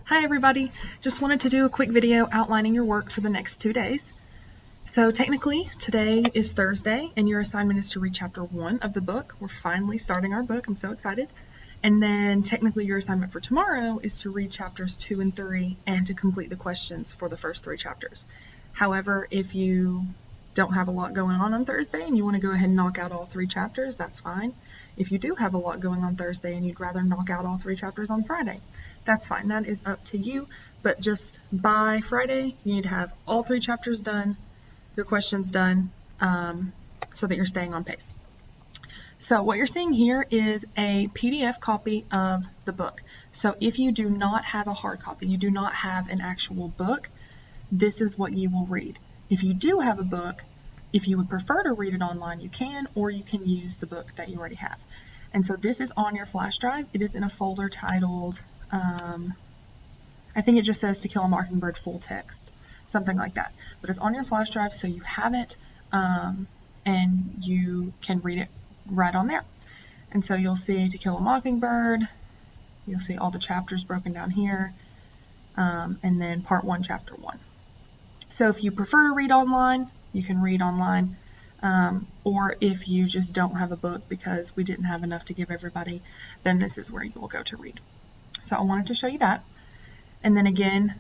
Hi everybody, just wanted to do a quick video outlining your work for the next 2 days. So technically today is Thursday and your assignment is to read chapter 1 of the book. We're finally starting our book, I'm so excited. And then technically your assignment for tomorrow is to read chapters 2 and 3 and to complete the questions for the first 3 chapters. However, if you don't have a lot going on Thursday and you want to go ahead and knock out all 3 chapters, that's fine. If you do have a lot going on Thursday and you'd rather knock out all 3 chapters on Friday, that's fine. That is up to you, but just by Friday, you need to have all 3 chapters done, your questions done, so that you're staying on pace. So what you're seeing here is a PDF copy of the book. So if you do not have a hard copy, you do not have an actual book, this is what you will read. If you do have a book, if you would prefer to read it online, you can, or you can use the book that you already have. And so this is on your flash drive. It is in a folder titled I think it just says To Kill a Mockingbird full text, something like that. But it's on your flash drive, so you have it, and you can read it right on there. And so you'll see To Kill a Mockingbird, you'll see all the chapters broken down here, and then part 1, chapter 1. So if you prefer to read online, you can read online, or if you just don't have a book because we didn't have enough to give everybody, then this is where you will go to read. So I wanted to show you that. And then again,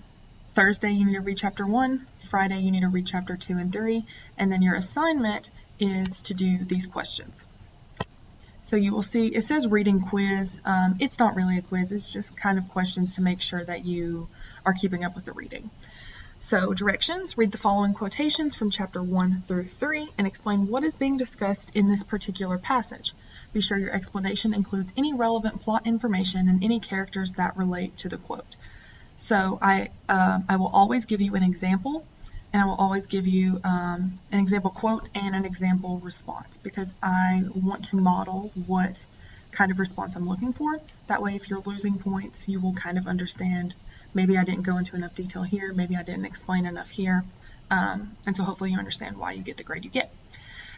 Thursday you need to read chapter 1, Friday you need to read chapter 2 and 3, and then your assignment is to do these questions. So you will see it says reading quiz. It's not really a quiz, it's just kind of questions to make sure that you are keeping up with the reading. So directions, read the following quotations from chapter 1 through 3 and explain what is being discussed in this particular passage. Be sure your explanation includes any relevant plot information and any characters that relate to the quote. So I will always give you an example, and I will always give you an example quote and an example response, because I want to model what kind of response I'm looking for. That way, if you're losing points, you will kind of understand, maybe I didn't go into enough detail here, maybe I didn't explain enough here, and so hopefully you understand why you get the grade you get.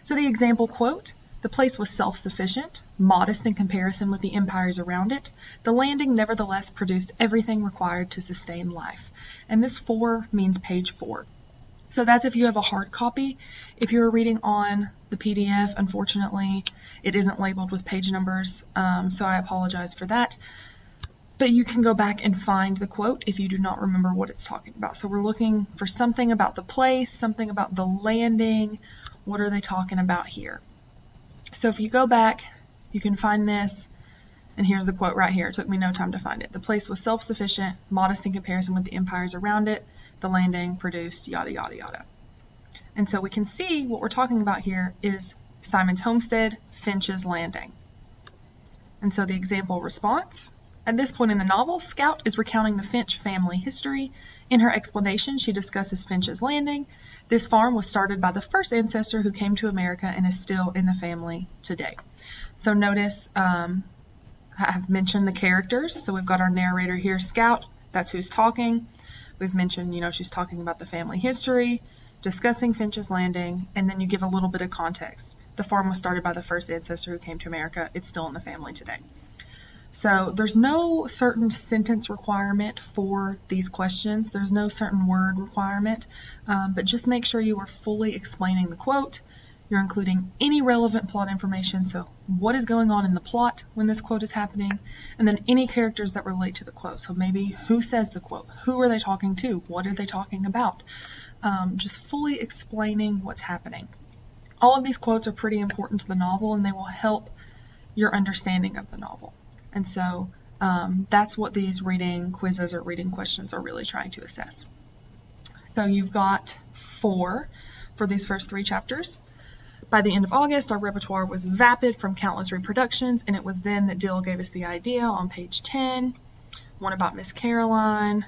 So the example quote: "The place was self-sufficient, modest in comparison with the empires around it. The landing nevertheless produced everything required to sustain life." And this 4 means page 4. So that's if you have a hard copy. If you're reading on the PDF, unfortunately, it isn't labeled with page numbers, so I apologize for that. But you can go back and find the quote if you do not remember what it's talking about. So we're looking for something about the place, something about the landing. What are they talking about here? So if you go back, you can find this, and here's the quote right here. It took me no time to find it. "The place was self-sufficient, modest in comparison with the empires around it. The landing produced yada, yada, yada." And so we can see what we're talking about here is Simon's homestead, Finch's landing. And so the example response: "At this point in the novel, Scout is recounting the Finch family history. In her explanation, she discusses Finch's landing. This farm was started by the first ancestor who came to America and is still in the family today." So notice I have mentioned the characters. So we've got our narrator here, Scout. That's who's talking. We've mentioned, she's talking about the family history, discussing Finch's landing, and then you give a little bit of context. The farm was started by the first ancestor who came to America. It's still in the family today. So there's no certain sentence requirement for these questions. There's no certain word requirement, but just make sure you are fully explaining the quote. You're including any relevant plot information, so what is going on in the plot when this quote is happening, and then any characters that relate to the quote. So maybe who says the quote, who are they talking to, what are they talking about? Just fully explaining what's happening. All of these quotes are pretty important to the novel, and they will help your understanding of the novel. And so that's what these reading quizzes or reading questions are really trying to assess. So you've got 4 for these first 3 chapters. By the end of August, our repertoire was vapid from countless reproductions, and it was then that Dill gave us the idea on page 10, one about Miss Caroline,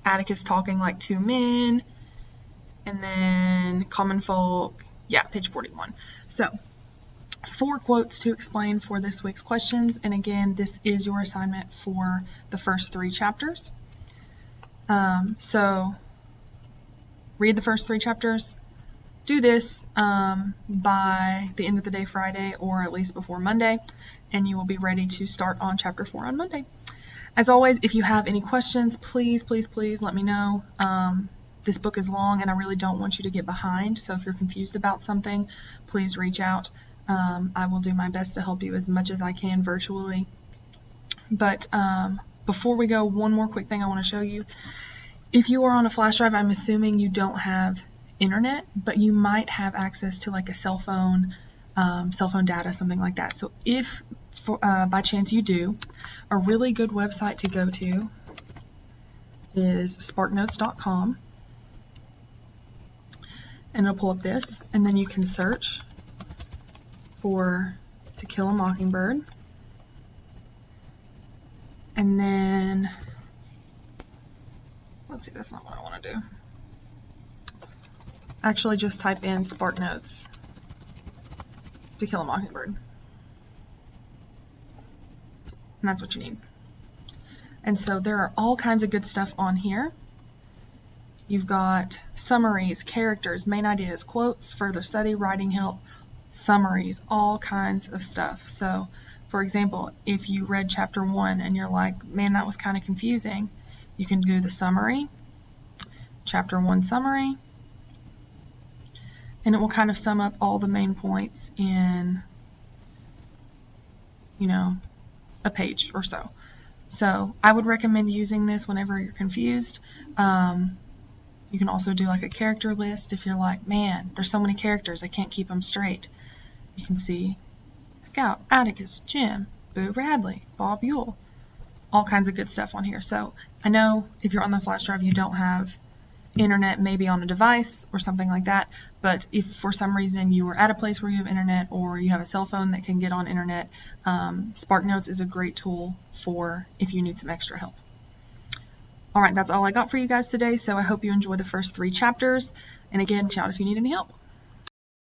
Atticus talking like 2 men, and then common folk, page 41. So 4 quotes to explain for this week's questions, and again, this is your assignment for the first 3 chapters. So read the first 3 chapters. Do this by the end of the day Friday, or at least before Monday, and you will be ready to start on chapter 4 on Monday. As always, if you have any questions, please, please, please let me know. This book is long and I really don't want you to get behind, so if you're confused about something, please reach out. I will do my best to help you as much as I can virtually. But before we go, one more quick thing I want to show you. If you are on a flash drive, I'm assuming you don't have internet, but you might have access to like a cell phone data, something like that. So if by chance you do, a really good website to go to is sparknotes.com, and it'll pull up this, and then you can search for To Kill a Mockingbird, and then let's see, that's not what I want to do. Actually, just type in SparkNotes To Kill a Mockingbird, and that's what you need. And so there are all kinds of good stuff on here. You've got summaries, characters, main ideas, quotes, further study, writing help, summaries, all kinds of stuff. So, for example, if you read chapter 1 and you're like, man, that was kind of confusing, you can do the summary, chapter 1 summary, and it will kind of sum up all the main points in, a page or so. So I would recommend using this whenever you're confused. You can also do like a character list if you're like, man, there's so many characters, I can't keep them straight. You can see Scout, Atticus, Jim, Boo Radley, Bob Yule, all kinds of good stuff on here. So I know if you're on the flash drive, you don't have internet, maybe on a device or something like that, but if for some reason you are at a place where you have internet or you have a cell phone that can get on internet, SparkNotes is a great tool for if you need some extra help. All right, that's all I got for you guys today, so I hope you enjoy the first 3 chapters, and again, shout if you need any help.